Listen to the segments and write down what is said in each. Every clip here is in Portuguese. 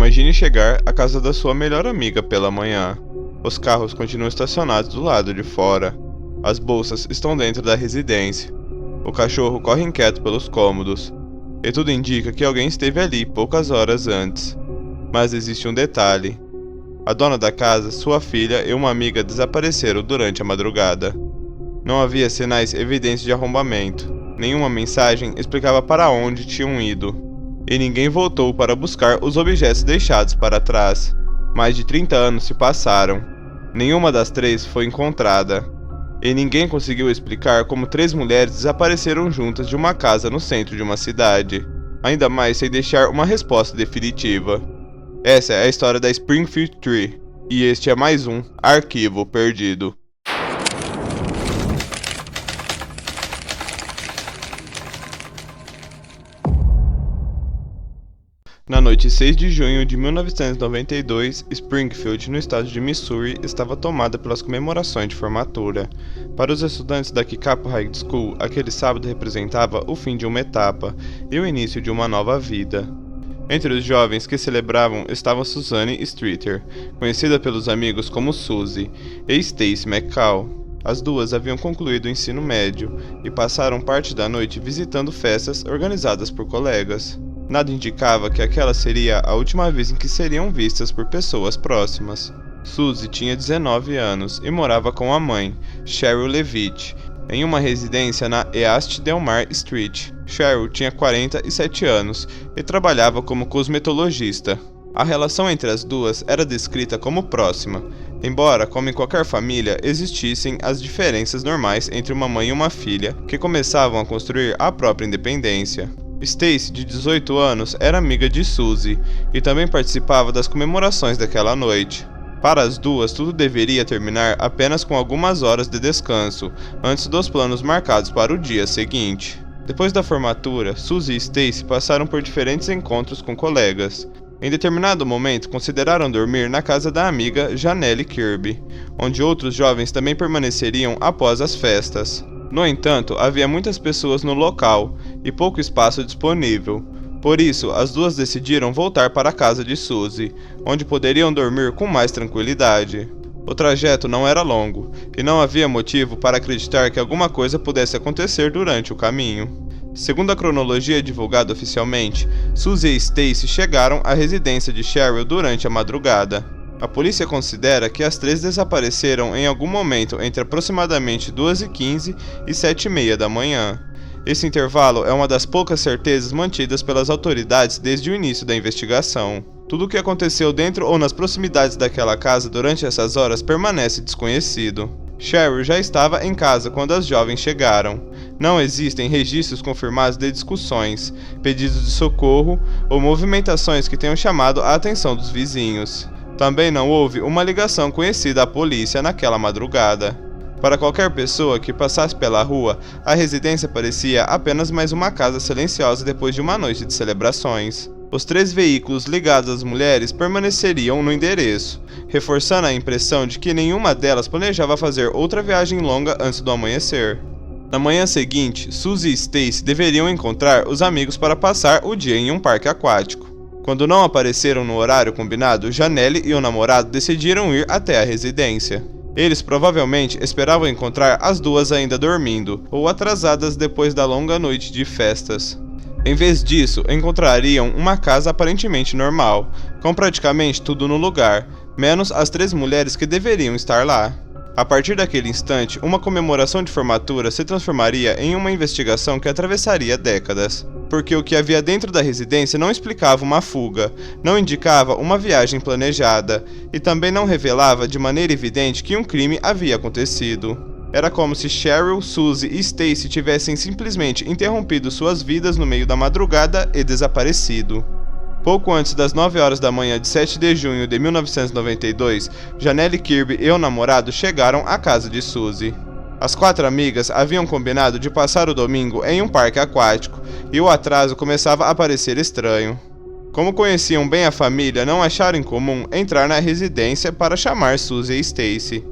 Imagine chegar à casa da sua melhor amiga pela manhã. Os carros continuam estacionados do lado de fora. As bolsas estão dentro da residência. O cachorro corre inquieto pelos cômodos. E tudo indica que alguém esteve ali poucas horas antes. Mas existe um detalhe. A dona da casa, sua filha e uma amiga desapareceram durante a madrugada. Não havia sinais evidentes de arrombamento. Nenhuma mensagem explicava para onde tinham ido. E ninguém voltou para buscar os objetos deixados para trás. Mais de 30 anos se passaram. Nenhuma das três foi encontrada. E ninguém conseguiu explicar como 3 mulheres desapareceram juntas de uma casa no centro de uma cidade. Ainda mais sem deixar uma resposta definitiva. Essa é a história da Springfield Tree. E este é mais um Arquivo Perdido. Na noite 6 de junho de 1992, Springfield, no estado de Missouri, estava tomada pelas comemorações de formatura. Para os estudantes da Kickapoo High School, aquele sábado representava o fim de uma etapa e o início de uma nova vida. Entre os jovens que celebravam estavam Suzanne Streeter, conhecida pelos amigos como Suzy, e Stacy McCall. As duas haviam concluído o ensino médio e passaram parte da noite visitando festas organizadas por colegas. Nada indicava que aquela seria a última vez em que seriam vistas por pessoas próximas. Suzy tinha 19 anos e morava com a mãe, Cheryl Levitt, em uma residência na East Delmar Street. Cheryl tinha 47 anos e trabalhava como cosmetologista. A relação entre as duas era descrita como próxima, embora, como em qualquer família, existissem as diferenças normais entre uma mãe e uma filha, que começavam a construir a própria independência. Stacy, de 18 anos, era amiga de Suzy e também participava das comemorações daquela noite. Para as duas, tudo deveria terminar apenas com algumas horas de descanso, antes dos planos marcados para o dia seguinte. Depois da formatura, Suzy e Stacy passaram por diferentes encontros com colegas. Em determinado momento, consideraram dormir na casa da amiga Janelle Kirby, onde outros jovens também permaneceriam após as festas. No entanto, havia muitas pessoas no local e pouco espaço disponível. Por isso, as duas decidiram voltar para a casa de Suzy, onde poderiam dormir com mais tranquilidade. O trajeto não era longo, e não havia motivo para acreditar que alguma coisa pudesse acontecer durante o caminho. Segundo a cronologia divulgada oficialmente, Suzy e Stacy chegaram à residência de Cheryl durante a madrugada. A polícia considera que as 3 desapareceram em algum momento entre aproximadamente 2h15 e 7h30 da manhã. Esse intervalo é uma das poucas certezas mantidas pelas autoridades desde o início da investigação. Tudo o que aconteceu dentro ou nas proximidades daquela casa durante essas horas permanece desconhecido. Cheryl já estava em casa quando as jovens chegaram. Não existem registros confirmados de discussões, pedidos de socorro ou movimentações que tenham chamado a atenção dos vizinhos. Também não houve uma ligação conhecida à polícia naquela madrugada. Para qualquer pessoa que passasse pela rua, a residência parecia apenas mais uma casa silenciosa depois de uma noite de celebrações. Os 3 veículos ligados às mulheres permaneceriam no endereço, reforçando a impressão de que nenhuma delas planejava fazer outra viagem longa antes do amanhecer. Na manhã seguinte, Suzy e Stacy deveriam encontrar os amigos para passar o dia em um parque aquático. Quando não apareceram no horário combinado, Janelle e o namorado decidiram ir até a residência. Eles provavelmente esperavam encontrar as duas ainda dormindo, ou atrasadas depois da longa noite de festas. Em vez disso, encontrariam uma casa aparentemente normal, com praticamente tudo no lugar, menos as 3 mulheres que deveriam estar lá. A partir daquele instante, uma comemoração de formatura se transformaria em uma investigação que atravessaria décadas. Porque o que havia dentro da residência não explicava uma fuga, não indicava uma viagem planejada, e também não revelava de maneira evidente que um crime havia acontecido. Era como se Cheryl, Suzy e Stacy tivessem simplesmente interrompido suas vidas no meio da madrugada e desaparecido. Pouco antes das 9 horas da manhã de 7 de junho de 1992, Janelle Kirby e o namorado chegaram à casa de Suzy. As 4 amigas haviam combinado de passar o domingo em um parque aquático, e o atraso começava a parecer estranho. Como conheciam bem a família, não acharam incomum entrar na residência para chamar Suzy e Stacy.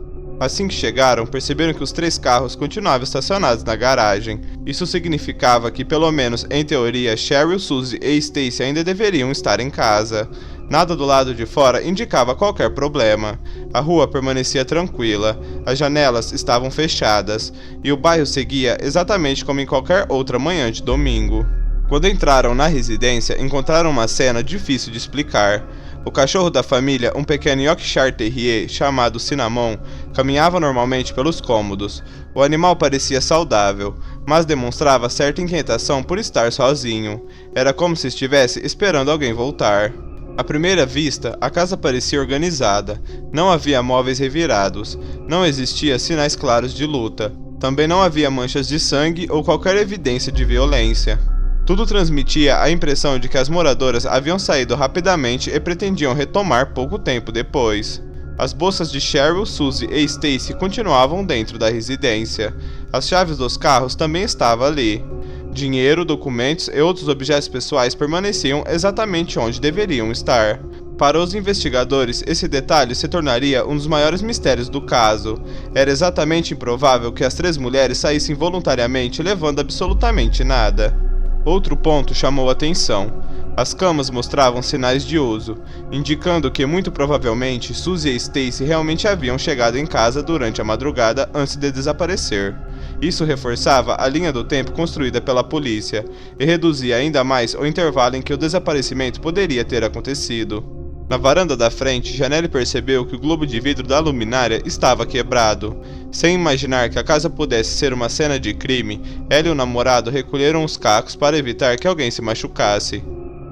Assim que chegaram, perceberam que os 3 carros continuavam estacionados na garagem. Isso significava que, pelo menos em teoria, Cheryl, Suzy e Stacy ainda deveriam estar em casa. Nada do lado de fora indicava qualquer problema. A rua permanecia tranquila, as janelas estavam fechadas, e o bairro seguia exatamente como em qualquer outra manhã de domingo. Quando entraram na residência, encontraram uma cena difícil de explicar. O cachorro da família, um pequeno Yorkshire Terrier chamado Cinnamon, caminhava normalmente pelos cômodos. O animal parecia saudável, mas demonstrava certa inquietação por estar sozinho. Era como se estivesse esperando alguém voltar. À primeira vista, a casa parecia organizada. Não havia móveis revirados. Não existia sinais claros de luta. Também não havia manchas de sangue ou qualquer evidência de violência. Tudo transmitia a impressão de que as moradoras haviam saído rapidamente e pretendiam retomar pouco tempo depois. As bolsas de Cheryl, Suzy e Stacy continuavam dentro da residência. As chaves dos carros também estavam ali. Dinheiro, documentos e outros objetos pessoais permaneciam exatamente onde deveriam estar. Para os investigadores, esse detalhe se tornaria um dos maiores mistérios do caso. Era exatamente improvável que as 3 mulheres saíssem voluntariamente levando absolutamente nada. Outro ponto chamou a atenção. As camas mostravam sinais de uso, indicando que muito provavelmente Suzy e Stacy realmente haviam chegado em casa durante a madrugada antes de desaparecer. Isso reforçava a linha do tempo construída pela polícia e reduzia ainda mais o intervalo em que o desaparecimento poderia ter acontecido. Na varanda da frente, Janelle percebeu que o globo de vidro da luminária estava quebrado. Sem imaginar que a casa pudesse ser uma cena de crime, ela e o namorado recolheram os cacos para evitar que alguém se machucasse.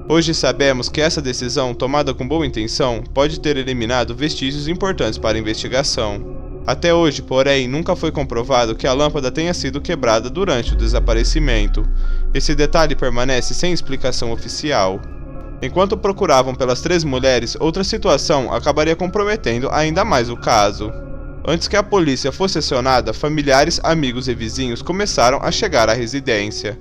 Hoje sabemos que essa decisão, tomada com boa intenção, pode ter eliminado vestígios importantes para a investigação. Até hoje, porém, nunca foi comprovado que a lâmpada tenha sido quebrada durante o desaparecimento. Esse detalhe permanece sem explicação oficial. Enquanto procuravam pelas 3 mulheres, outra situação acabaria comprometendo ainda mais o caso. Antes que a polícia fosse acionada, familiares, amigos e vizinhos começaram a chegar à residência.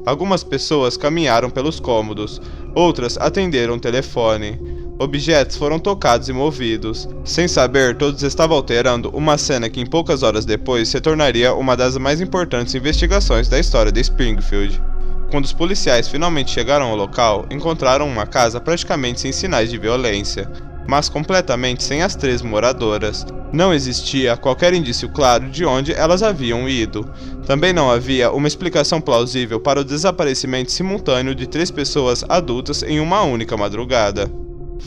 Algumas pessoas caminharam pelos cômodos, outras atenderam o telefone. Objetos foram tocados e movidos. Sem saber, todos estavam alterando uma cena que em poucas horas depois se tornaria uma das mais importantes investigações da história de Springfield. Quando os policiais finalmente chegaram ao local, encontraram uma casa praticamente sem sinais de violência, mas completamente sem as 3 moradoras. Não existia qualquer indício claro de onde elas haviam ido. Também não havia uma explicação plausível para o desaparecimento simultâneo de 3 pessoas adultas em uma única madrugada.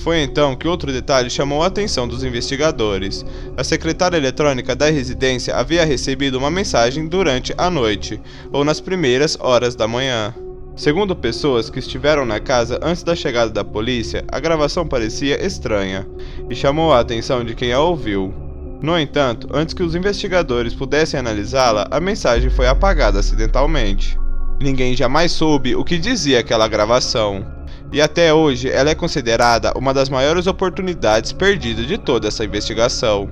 Foi então que outro detalhe chamou a atenção dos investigadores. A secretária eletrônica da residência havia recebido uma mensagem durante a noite, ou nas primeiras horas da manhã. Segundo pessoas que estiveram na casa antes da chegada da polícia, a gravação parecia estranha, e chamou a atenção de quem a ouviu. No entanto, antes que os investigadores pudessem analisá-la, a mensagem foi apagada acidentalmente. Ninguém jamais soube o que dizia aquela gravação. E até hoje ela é considerada uma das maiores oportunidades perdidas de toda essa investigação.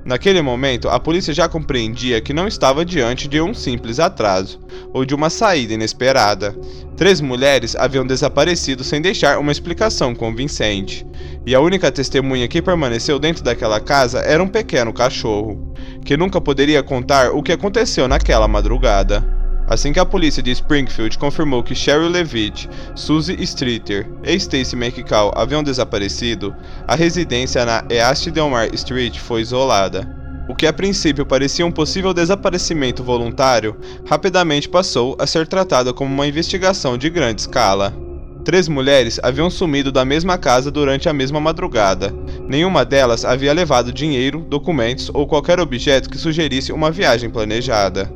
Naquele momento, a polícia já compreendia que não estava diante de um simples atraso, ou de uma saída inesperada. 3 mulheres haviam desaparecido sem deixar uma explicação convincente, e a única testemunha que permaneceu dentro daquela casa era um pequeno cachorro, que nunca poderia contar o que aconteceu naquela madrugada. Assim que a polícia de Springfield confirmou que Cheryl Leavitt, Suzy Streeter e Stacy McCall haviam desaparecido, a residência na East Delmar Street foi isolada. O que a princípio parecia um possível desaparecimento voluntário, rapidamente passou a ser tratada como uma investigação de grande escala. 3 mulheres haviam sumido da mesma casa durante a mesma madrugada. Nenhuma delas havia levado dinheiro, documentos ou qualquer objeto que sugerisse uma viagem planejada.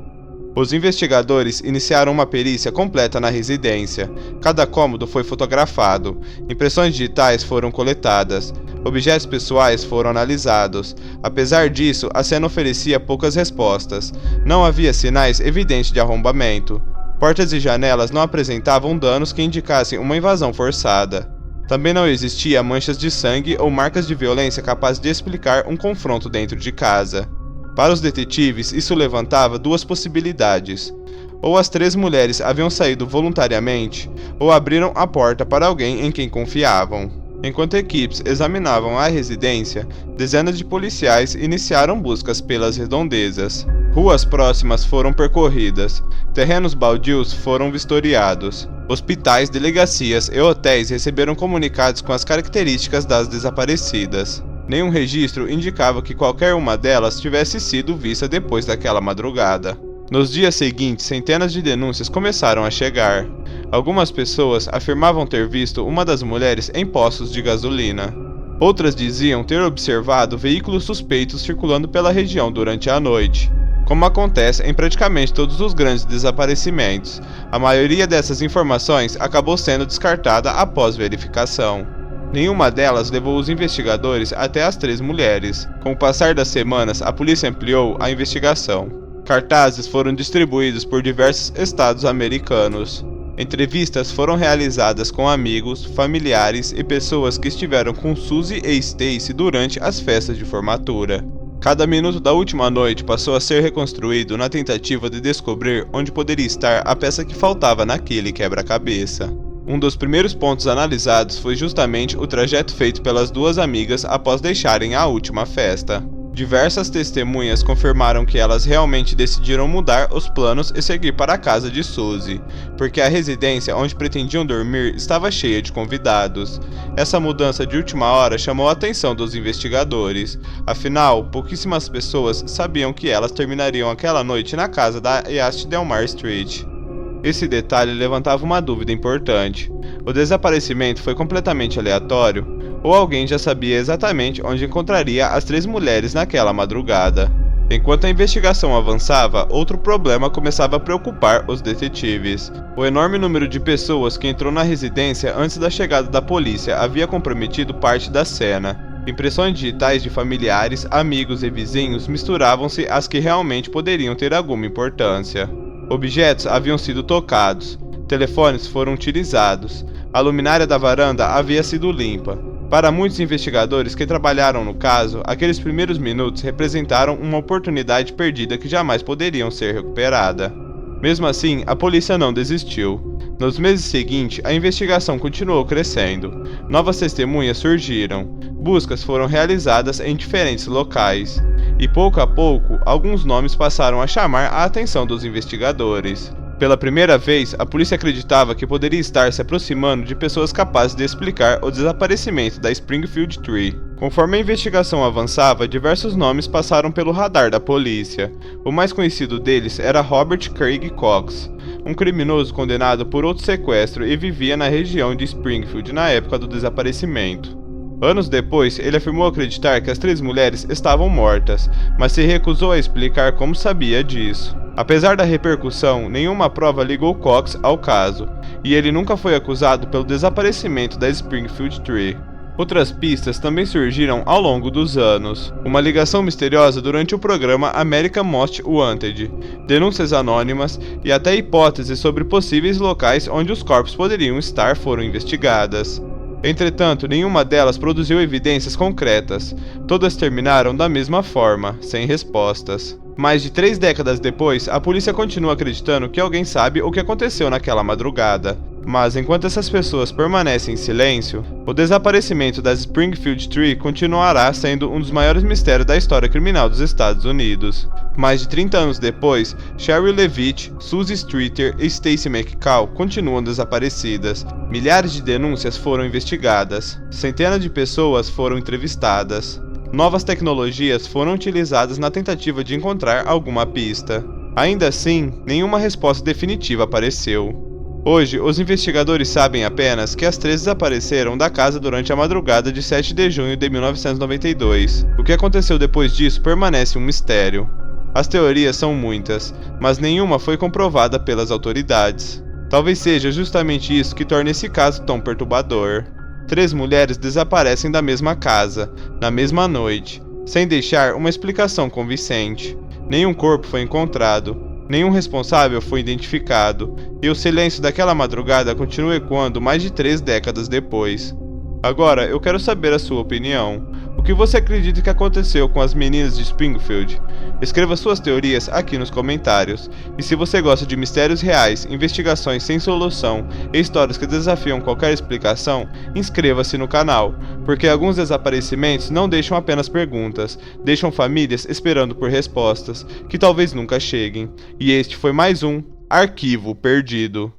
Os investigadores iniciaram uma perícia completa na residência. Cada cômodo foi fotografado, impressões digitais foram coletadas, objetos pessoais foram analisados. Apesar disso, a cena oferecia poucas respostas. Não havia sinais evidentes de arrombamento. Portas e janelas não apresentavam danos que indicassem uma invasão forçada. Também não existia manchas de sangue ou marcas de violência capazes de explicar um confronto dentro de casa. Para os detetives, isso levantava 2 possibilidades. Ou as 3 mulheres haviam saído voluntariamente, ou abriram a porta para alguém em quem confiavam. Enquanto equipes examinavam a residência, dezenas de policiais iniciaram buscas pelas redondezas. Ruas próximas foram percorridas, terrenos baldios foram vistoriados. Hospitais, delegacias e hotéis receberam comunicados com as características das desaparecidas. Nenhum registro indicava que qualquer uma delas tivesse sido vista depois daquela madrugada. Nos dias seguintes, centenas de denúncias começaram a chegar. Algumas pessoas afirmavam ter visto uma das mulheres em postos de gasolina. Outras diziam ter observado veículos suspeitos circulando pela região durante a noite. Como acontece em praticamente todos os grandes desaparecimentos, a maioria dessas informações acabou sendo descartada após verificação. Nenhuma delas levou os investigadores até as 3 mulheres. Com o passar das semanas, a polícia ampliou a investigação. Cartazes foram distribuídos por diversos estados americanos. Entrevistas foram realizadas com amigos, familiares e pessoas que estiveram com Suzy e Stacy durante as festas de formatura. Cada minuto da última noite passou a ser reconstruído na tentativa de descobrir onde poderia estar a peça que faltava naquele quebra-cabeça. Um dos primeiros pontos analisados foi justamente o trajeto feito pelas 2 amigas após deixarem a última festa. Diversas testemunhas confirmaram que elas realmente decidiram mudar os planos e seguir para a casa de Suzy, porque a residência onde pretendiam dormir estava cheia de convidados. Essa mudança de última hora chamou a atenção dos investigadores, afinal, pouquíssimas pessoas sabiam que elas terminariam aquela noite na casa da East Delmar Street. Esse detalhe levantava uma dúvida importante. O desaparecimento foi completamente aleatório? Ou alguém já sabia exatamente onde encontraria as 3 mulheres naquela madrugada? Enquanto a investigação avançava, outro problema começava a preocupar os detetives. O enorme número de pessoas que entrou na residência antes da chegada da polícia havia comprometido parte da cena. Impressões digitais de familiares, amigos e vizinhos misturavam-se às que realmente poderiam ter alguma importância. Objetos haviam sido tocados, telefones foram utilizados, a luminária da varanda havia sido limpa. Para muitos investigadores que trabalharam no caso, aqueles primeiros minutos representaram uma oportunidade perdida que jamais poderiam ser recuperada. Mesmo assim, a polícia não desistiu. Nos meses seguintes, a investigação continuou crescendo. Novas testemunhas surgiram. Buscas foram realizadas em diferentes locais. E pouco a pouco, alguns nomes passaram a chamar a atenção dos investigadores. Pela primeira vez, a polícia acreditava que poderia estar se aproximando de pessoas capazes de explicar o desaparecimento da Springfield Tree. Conforme a investigação avançava, diversos nomes passaram pelo radar da polícia. O mais conhecido deles era Robert Craig Cox, um criminoso condenado por outro sequestro e vivia na região de Springfield na época do desaparecimento. Anos depois, ele afirmou acreditar que as 3 mulheres estavam mortas, mas se recusou a explicar como sabia disso. Apesar da repercussão, nenhuma prova ligou Cox ao caso, e ele nunca foi acusado pelo desaparecimento da Springfield Tree. Outras pistas também surgiram ao longo dos anos. Uma ligação misteriosa durante o programa American Most Wanted, denúncias anônimas e até hipóteses sobre possíveis locais onde os corpos poderiam estar foram investigadas. Entretanto, nenhuma delas produziu evidências concretas. Todas terminaram da mesma forma, sem respostas. Mais de 3 décadas depois, a polícia continua acreditando que alguém sabe o que aconteceu naquela madrugada. Mas enquanto essas pessoas permanecem em silêncio, o desaparecimento da Springfield Tree continuará sendo um dos maiores mistérios da história criminal dos Estados Unidos. Mais de 30 anos depois, Cheryl Leavitt, Suzy Streeter e Stacy McCall continuam desaparecidas. Milhares de denúncias foram investigadas. Centenas de pessoas foram entrevistadas. Novas tecnologias foram utilizadas na tentativa de encontrar alguma pista. Ainda assim, nenhuma resposta definitiva apareceu. Hoje, os investigadores sabem apenas que as 3 desapareceram da casa durante a madrugada de 7 de junho de 1992. O que aconteceu depois disso permanece um mistério. As teorias são muitas, mas nenhuma foi comprovada pelas autoridades. Talvez seja justamente isso que torna esse caso tão perturbador. 3 mulheres desaparecem da mesma casa, na mesma noite, sem deixar uma explicação convincente. Nenhum corpo foi encontrado, nenhum responsável foi identificado, e o silêncio daquela madrugada continua ecoando mais de 3 décadas depois. Agora, eu quero saber a sua opinião. O que você acredita que aconteceu com as meninas de Springfield? Escreva suas teorias aqui nos comentários. E se você gosta de mistérios reais, investigações sem solução e histórias que desafiam qualquer explicação, inscreva-se no canal, porque alguns desaparecimentos não deixam apenas perguntas, deixam famílias esperando por respostas que talvez nunca cheguem. E este foi mais um Arquivo Perdido.